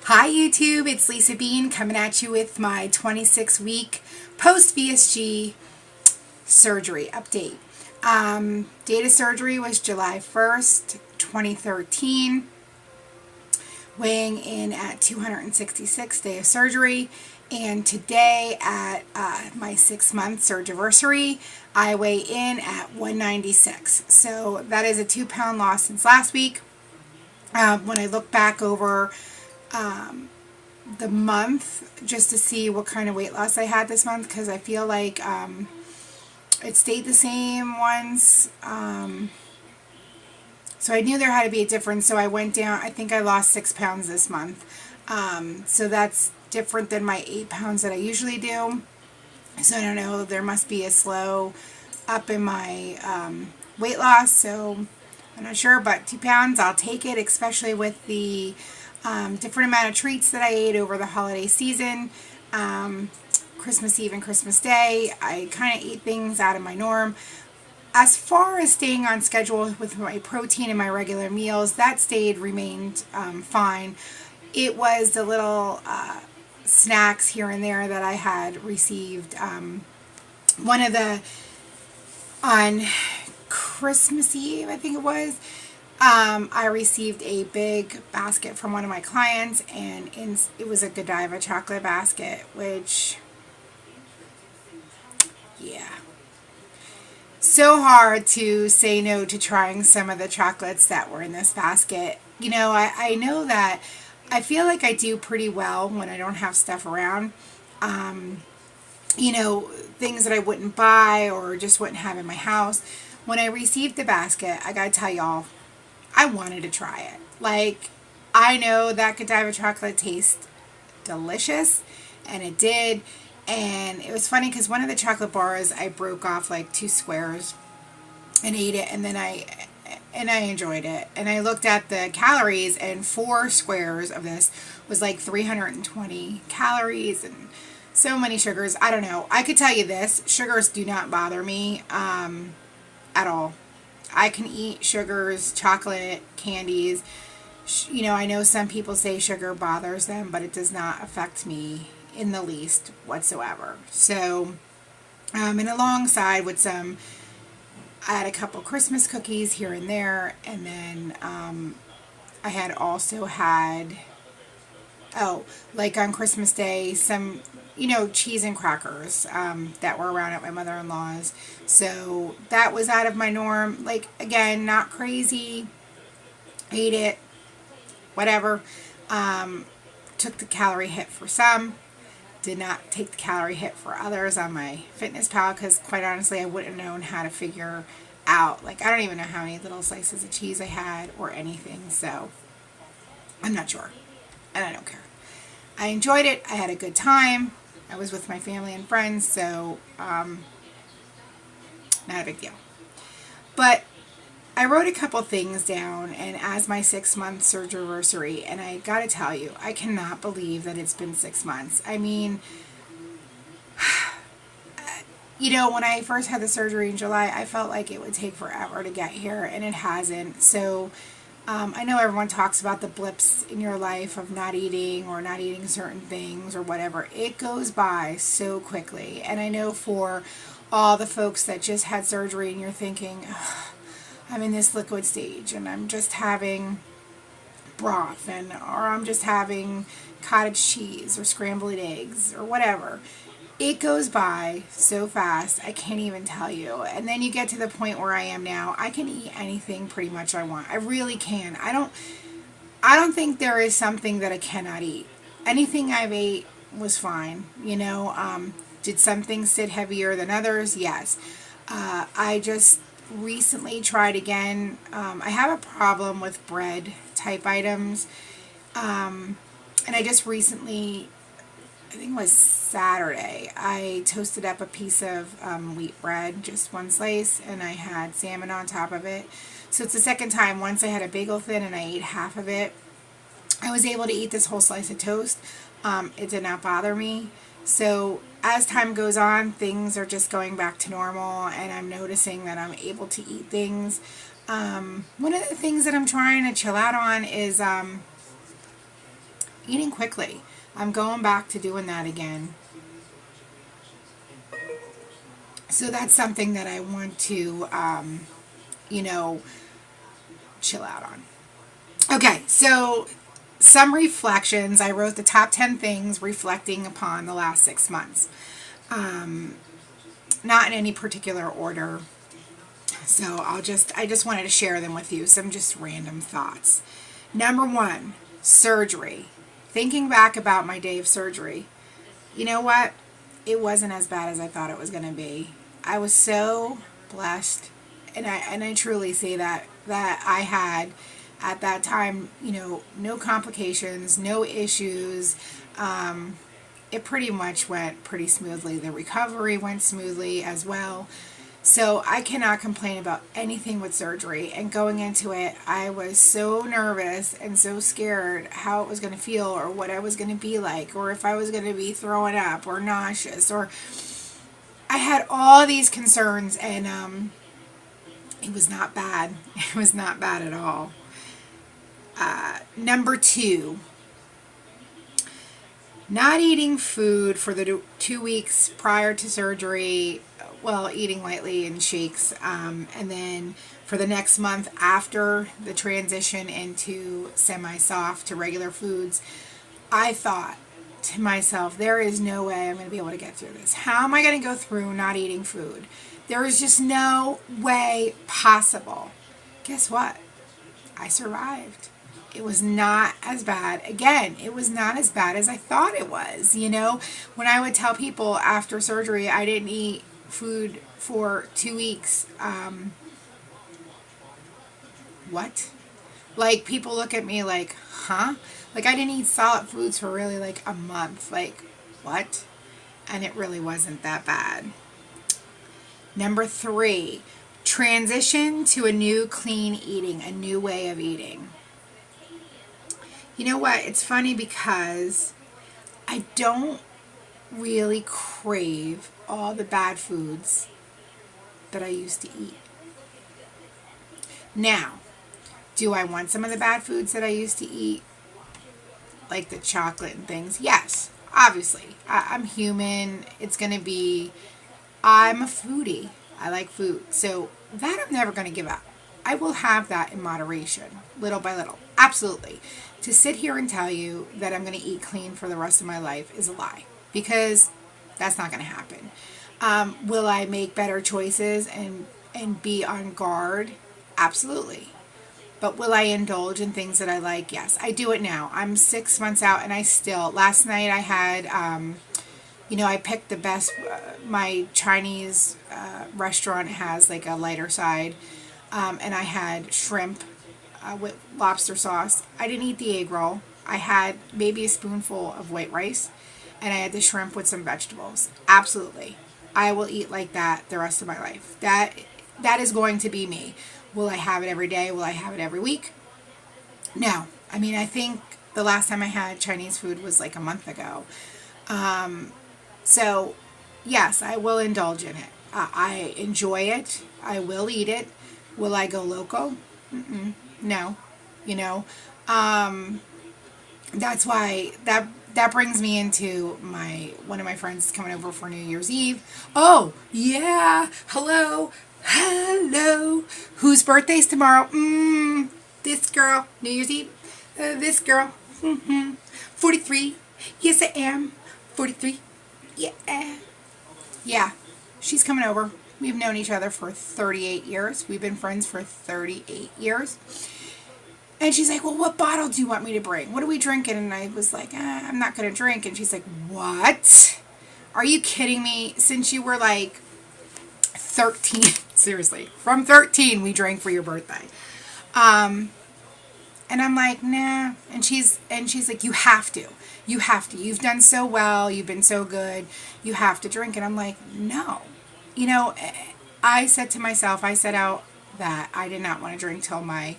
Hi YouTube, it's Lisa Bean coming at you with my 26-week post-VSG surgery update. Date of surgery was July 1st, 2013, weighing in at 266 day of surgery, and today at my 6-month surgiversary, I weigh in at 196. So that is a 2-pound loss since last week. When I look back over the month just to see what kind of weight loss I had this month, because I feel like it stayed the same once, so I knew there had to be a difference, so I went down. I think I lost 6 pounds this month, so that's different than my 8 pounds that I usually do. So I don't know, there must be a slow up in my weight loss, so I'm not sure, but 2 pounds, I'll take it, especially with the different amount of treats that I ate over the holiday season. Christmas Eve and Christmas Day, I kind of ate things out of my norm. As far as staying on schedule with my protein and my regular meals, that remained fine. It was the little snacks here and there that I had received. One of the, on Christmas Eve, I think it was, I received a big basket from one of my clients, and it was a Godiva chocolate basket, which, yeah, so hard to say no to trying some of the chocolates that were in this basket. You know, I know that I feel like I do pretty well when I don't have stuff around. You know, things that I wouldn't buy or just wouldn't have in my house. When I received the basket, I gotta tell y'all, I wanted to try it. Like, I know that Godiva chocolate tastes delicious, and it did. And it was funny because one of the chocolate bars, I broke off like 2 squares and ate it, and then I enjoyed it. And I looked at the calories, and 4 squares of this was like 320 calories and so many sugars. I don't know. I could tell you this, sugars do not bother me at all. I can eat sugars, chocolate, candies. You know, I know some people say sugar bothers them, but it does not affect me in the least whatsoever. So, and alongside with some, I had a couple Christmas cookies here and there, and then I had also had, like on Christmas Day, some, you know, cheese and crackers that were around at my mother-in-law's. So that was out of my norm. Like, again, not crazy. Ate it. Whatever. Took the calorie hit for some. Did not take the calorie hit for others on my FitnessPal, because quite honestly, I wouldn't have known how to figure out. Like, I don't even know how many little slices of cheese I had or anything. So I'm not sure. And I don't care. I enjoyed it. I had a good time. I was with my family and friends, so not a big deal. But I wrote a couple things down, and as my 6-month surgiversary, and I gotta tell you, I cannot believe that it's been 6 months. I mean, you know, when I first had the surgery in July, I felt like it would take forever to get here, and it hasn't. So I know everyone talks about the blips in your life of not eating or not eating certain things or whatever. It goes by so quickly. And I know for all the folks that just had surgery and you're thinking, I'm in this liquid stage and I'm just having broth, or I'm just having cottage cheese or scrambled eggs or whatever. It goes by so fast, I can't even tell you. And then you get to the point where I am now. I can eat anything pretty much I want. I really can. I don't think there is something that I cannot eat. Anything I've ate was fine. You know, did some things sit heavier than others? Yes. I just recently tried again. I have a problem with bread type items. And I just recently, I think it was Saturday, I toasted up a piece of wheat bread, just 1 slice, and I had salmon on top of it. So it's the second time. Once I had a bagel thin and I ate half of it. I was able to eat this whole slice of toast. It did not bother me. So as time goes on, things are just going back to normal, and I'm noticing that I'm able to eat things. One of the things that I'm trying to chill out on is eating quickly. I'm going back to doing that again. So that's something that I want to, you know, chill out on. Okay, so some reflections. I wrote the top 10 things reflecting upon the last 6 months. Not in any particular order. So I just wanted to share them with you. Some just random thoughts. Number one, surgery. Thinking back about my day of surgery, you know what? It wasn't as bad as I thought it was going to be. I was so blessed, and I truly say that I had at that time, no complications, no issues. It pretty much went pretty smoothly. The recovery went smoothly as well. So I cannot complain about anything with surgery. And going into it, I was so nervous and so scared how it was going to feel or what I was going to be like or if I was going to be throwing up or nauseous or I had all these concerns and it was not bad. It was not bad at all. Number two, not eating food for the 2 weeks prior to surgery, well, eating lightly and shakes, and then for the next month after the transition into semi-soft to regular foods, I thought to myself, there is no way I'm going to be able to get through this. How am I going to go through not eating food? There is just no way possible. Guess what? I survived. It was not as bad. Again, it was not as bad as I thought it was. When I would tell people after surgery I didn't eat food for 2 weeks, what? Like, people look at me like, huh? Like, I didn't eat solid foods for really like a month. Like, what? And it really wasn't that bad. Number three, transition to a new clean eating, a new way of eating. You know what? It's funny because I don't really crave all the bad foods that I used to eat. Now, do I want some of the bad foods that I used to eat? Like the chocolate and things? Yes, obviously. I'm human. It's going to be, I'm a foodie. I like food. So that I'm never going to give up. I will have that in moderation, little by little. Absolutely. To sit here and tell you that I'm going to eat clean for the rest of my life is a lie, because that's not going to happen. Will I make better choices and be on guard? Absolutely. But will I indulge in things that I like? Yes, I do it now. I'm 6 months out and I still, last night I had, I picked the best, my Chinese restaurant has like a lighter side, and I had shrimp with lobster sauce. I didn't eat the egg roll. I had maybe a spoonful of white rice, and I had the shrimp with some vegetables. Absolutely. I will eat like that the rest of my life. That is going to be me. Will I have it every day? Will I have it every week? No. I mean, I think the last time I had Chinese food was like a month ago. So, yes, I will indulge in it. I enjoy it. I will eat it. Will I go loco? No. That's why that brings me into one of my friends coming over for New Year's Eve. Oh, yeah. Hello. Whose birthday's tomorrow? This girl. New Year's Eve. This girl. 43. Yes, I am. 43. Yeah. Yeah. She's coming over. We've known each other for 38 years. We've been friends for 38 years. And she's like, well, what bottle do you want me to bring? What are we drinking? And I was like, I'm not going to drink. And she's like, what? Are you kidding me? Since you were like 13. Seriously. From 13, we drank for your birthday. And I'm like, nah. And she's like, you have to. You have to. You've done so well. You've been so good. You have to drink. And I'm like, no. I said to myself, I set out that I did not want to drink till my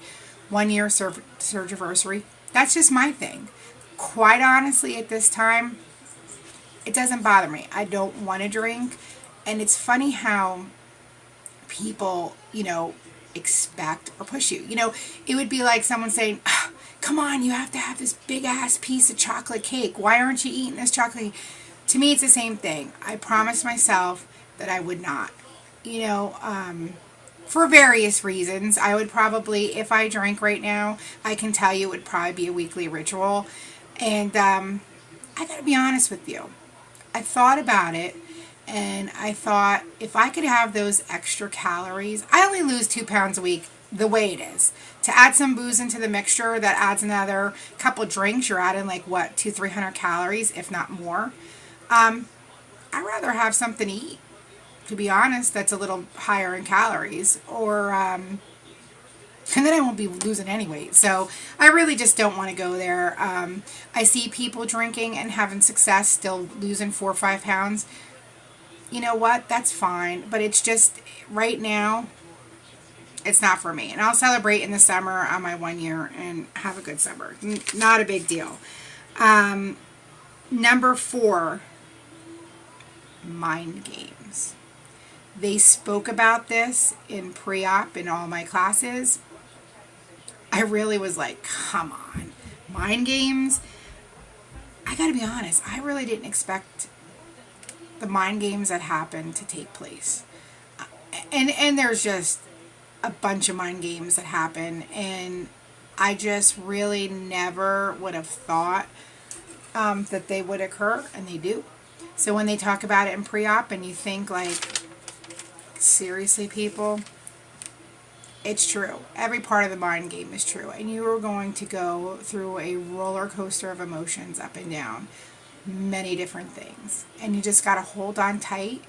1 year surgery. That's just my thing. Quite honestly, at this time, it doesn't bother me. I don't want to drink. And it's funny how people, expect or push you. It would be like someone saying, come on, you have to have this big ass piece of chocolate cake. Why aren't you eating this chocolate cake? To me, it's the same thing. I promised myself that I would not. You know, for various reasons. I would probably, if I drank right now, I can tell you it would probably be a weekly ritual. And I gotta be honest with you. I thought about it and I thought if I could have those extra calories, I only lose 2 pounds a week the way it is. To add some booze into the mixture, that adds another couple drinks, you're adding like what, 200-300 calories, if not more. I'd rather have something to eat, to be honest, that's a little higher in calories, or and then I won't be losing any weight. So I really just don't want to go there. I see people drinking and having success, still losing 4 or 5 pounds. You know what? That's fine, but it's just right now, it's not for me. And I'll celebrate in the summer on my 1 year and have a good summer. Not a big deal. Number 4, mind games. They spoke about this in pre-op in all my classes. I really was like, come on, mind games? I gotta be honest, I really didn't expect the mind games that happened to take place. And there's just a bunch of mind games that happen, and I just really never would have thought that they would occur, and they do. So when they talk about it in pre-op and you think like, seriously, people, it's true. Every part of the mind game is true. And you are going to go through a roller coaster of emotions up and down. Many different things. And you just got to hold on tight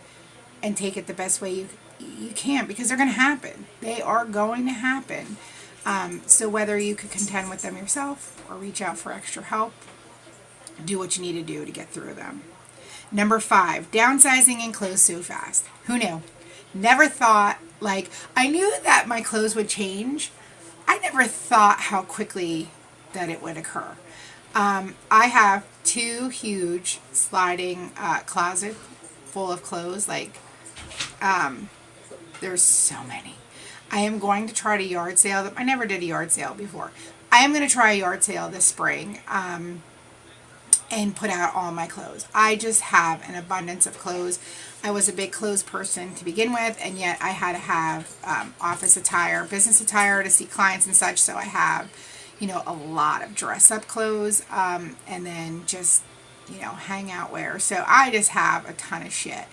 and take it the best way you can, because they're going to happen. They are going to happen. So whether you could contend with them yourself or reach out for extra help, do what you need to do to get through them. Number 5, downsizing and clothes so fast. Who knew? Never thought, like, I knew that my clothes would change. I never thought how quickly that it would occur. I have 2 huge sliding closet full of clothes. Like, there's so many. I am going to try to yard sale them. I never did a yard sale before. I am going to try a yard sale this spring. And put out all my clothes. I just have an abundance of clothes. I was a big clothes person to begin with, and yet I had to have office attire, business attire to see clients and such, so I have, a lot of dress-up clothes, and then just, hangout wear. So I just have a ton of shit.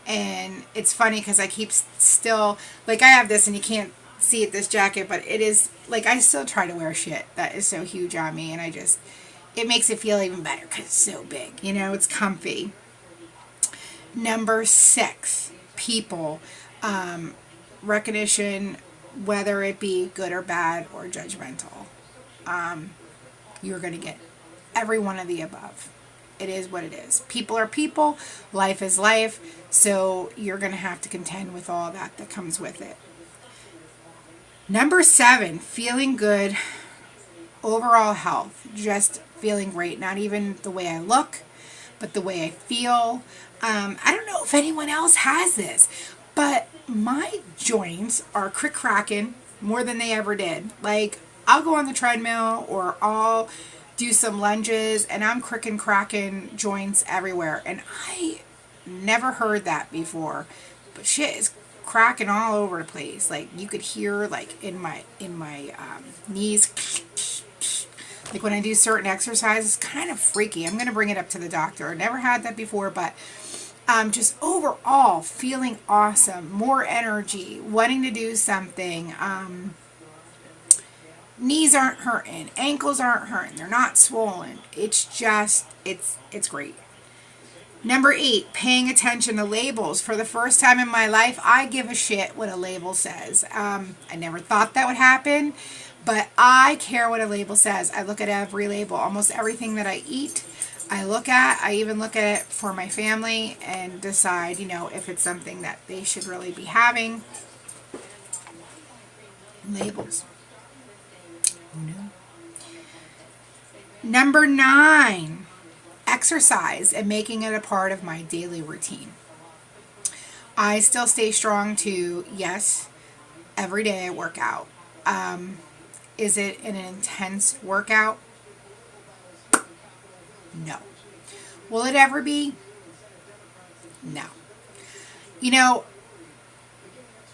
And it's funny because I keep still, like, I have this, and you can't see it, this jacket, but it is, like, I still try to wear shit that is so huge on me, and it makes it feel even better because it's so big. It's comfy. Number 6, people. Recognition, whether it be good or bad or judgmental. You're going to get every one of the above. It is what it is. People are people. Life is life. So you're going to have to contend with all that comes with it. Number 7, feeling good. Overall health. Just feeling great. Not even the way I look, but the way I feel. I don't know if anyone else has this, but my joints are crick-cracking more than they ever did. Like, I'll go on the treadmill or I'll do some lunges and I'm cracking joints everywhere. And I never heard that before, but shit is cracking all over the place. Like, you could hear, like, in my knees. Like when I do certain exercises, kind of freaky. I'm going to bring it up to the doctor. Never had that before, but just overall feeling awesome, more energy, wanting to do something. Knees aren't hurting, ankles aren't hurting, they're not swollen. It's just, it's great. Number 8, paying attention to labels. For the first time in my life, I give a shit what a label says. I never thought that would happen. But I care what a label says. I look at every label. Almost everything that I eat, I look at. I even look at it for my family and decide, if it's something that they should really be having. Labels. Who knew? Number 9, exercise and making it a part of my daily routine. I still stay strong to, yes, every day I work out. Is it an intense workout? No. Will it ever be? No. You know,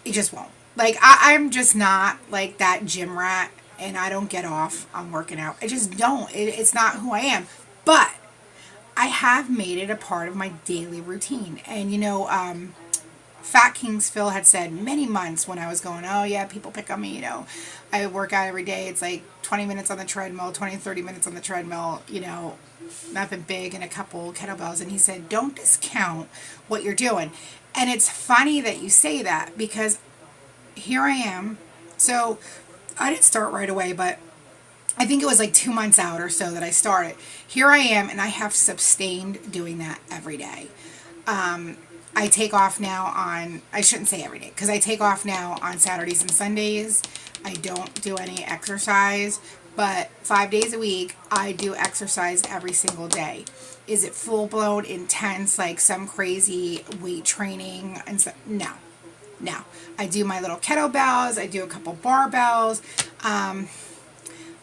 it just won't. Like, I'm just not like that gym rat, and I don't get off on working out. I just don't. It's not who I am. But I have made it a part of my daily routine. And, Fat Kings Phil had said many months when I was going, oh yeah, people pick on me, I work out every day. It's like 20 minutes on the treadmill, 20, 30 minutes on the treadmill, nothing big and a couple kettlebells. And he said, don't discount what you're doing. And it's funny that you say that because here I am. So I didn't start right away, but I think it was like 2 months out or so that I started. Here I am, and I have sustained doing that every day. I take off now I shouldn't say every day, because I take off now on Saturdays and Sundays. I don't do any exercise, but 5 days a week, I do exercise every single day. Is it full-blown, intense, like some crazy weight training and stuff? No. I do my little kettlebells. I do a couple barbells. I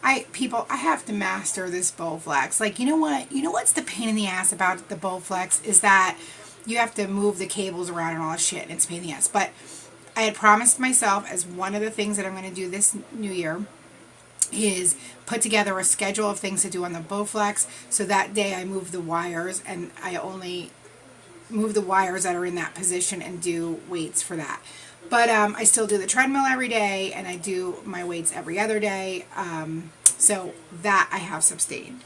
have to master this Bowflex. Like, you know what? You know what's the pain in the ass about the Bowflex is that you have to move the cables around and all that shit, and it's a pain in the ass. But I had promised myself, as one of the things that I'm going to do this new year, is put together a schedule of things to do on the Bowflex. So that day I move the wires, and I only move the wires that are in that position and do weights for that. But I still do the treadmill every day, and I do my weights every other day. So that I have sustained.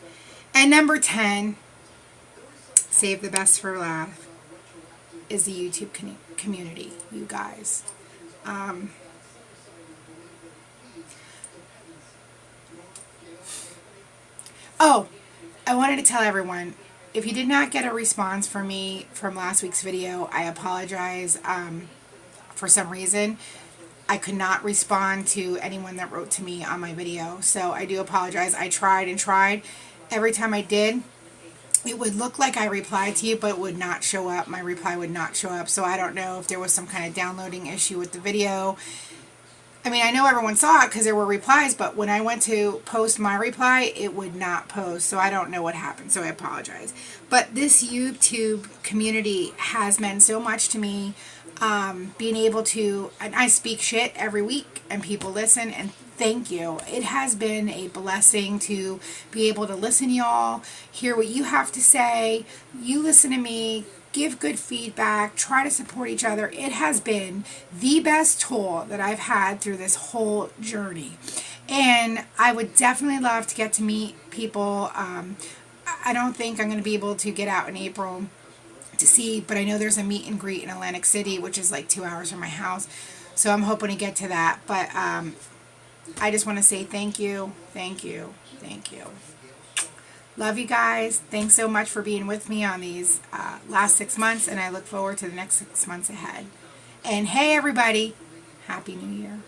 And number 10, save the best for last, is the YouTube community, you guys. Oh, I wanted to tell everyone, if you did not get a response from me from last week's video, I apologize. For some reason, I could not respond to anyone that wrote to me on my video, so I do apologize. I tried and tried. Every time I did, it would look like I replied to you, but it would not show up. My reply would not show up, so I don't know if there was some kind of downloading issue with the video. I mean, I know everyone saw it because there were replies, but when I went to post my reply, it would not post, so I don't know what happened, so I apologize. But this YouTube community has meant so much to me. Being able to, and I speak shit every week, and people listen, and thank you. It has been a blessing to be able to listen to y'all, hear what you have to say, you listen to me, give good feedback, try to support each other. It has been the best tool that I've had through this whole journey. And I would definitely love to get to meet people. I don't think I'm going to be able to get out in April to see, but I know there's a meet and greet in Atlantic City, which is like 2 hours from my house. So I'm hoping to get to that. But I just want to say thank you. Love you guys. Thanks so much for being with me on these last 6 months, and I look forward to the next 6 months ahead. And hey, everybody, Happy New Year.